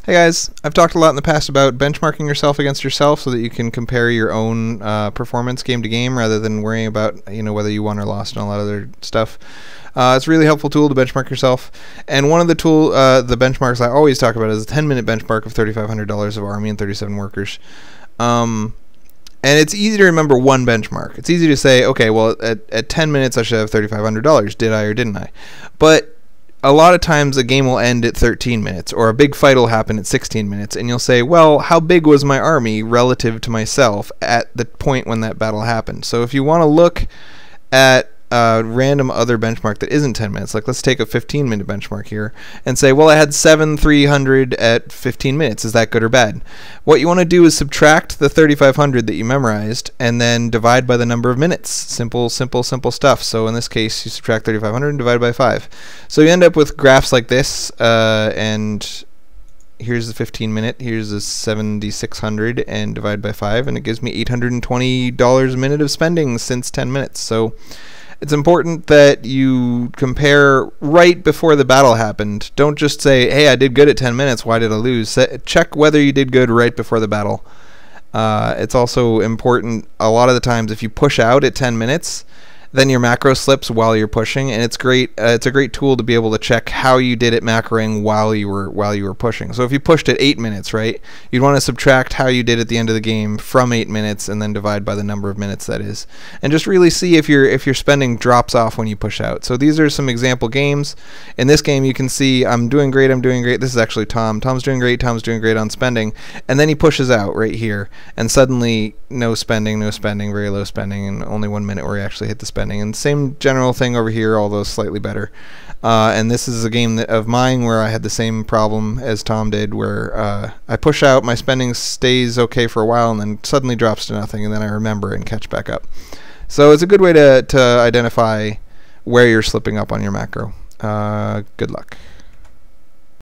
Hey guys, I've talked a lot in the past about benchmarking yourself against yourself so that you can compare your own performance game to game rather than worrying about whether you won or lost and all that other stuff. It's a really helpful tool to benchmark yourself. And one of the the benchmarks I always talk about is a 10-minute benchmark of $3,500 of army and 37 workers. And it's easy to remember one benchmark. It's easy to say, okay, well, at 10 minutes I should have $3,500. Did I or didn't I? But a lot of times a game will end at 13 minutes, or a big fight will happen at 16 minutes, and you'll say, well, how big was my army relative to myself at the point when that battle happened? So if you want to look at a random other benchmark that isn't 10 minutes, like let's take a 15-minute benchmark here, and say, well, I had 7,300 at 15 minutes. Is that good or bad? What you want to do is subtract the 3,500 that you memorized, and then divide by the number of minutes. Simple, simple, simple stuff. So in this case, you subtract 3,500 and divide by 5. So you end up with graphs like this, and here's the 15-minute, here's the 7,600, and divide by 5, and it gives me $820 a minute of spending since 10 minutes. So it's important that you compare right before the battle happened. Don't just say, hey, I did good at 10 minutes, why did I lose? Check whether you did good right before the battle. It's also important a lot of the times if you push out at 10 minutes, then your macro slips while you're pushing, and it's great. It's a great tool to be able to check how you did at macroing while you were pushing. So if you pushed at 8 minutes, right, you'd want to subtract how you did at the end of the game from 8 minutes, and then divide by the number of minutes that is, and just really see if your spending drops off when you push out. So these are some example games. In this game, you can see I'm doing great. I'm doing great. This is actually Tom. Tom's doing great. Tom's doing great on spending, and then he pushes out right here, and suddenly no spending, very low spending, and only 1 minute where he actually hit the spending. And same general thing over here, although slightly better. And this is a game of mine where I had the same problem as Tom did, where I push out, my spending stays okay for a while, and then suddenly drops to nothing, and then I remember and catch back up. So it's a good way to identify where you're slipping up on your macro. Good luck.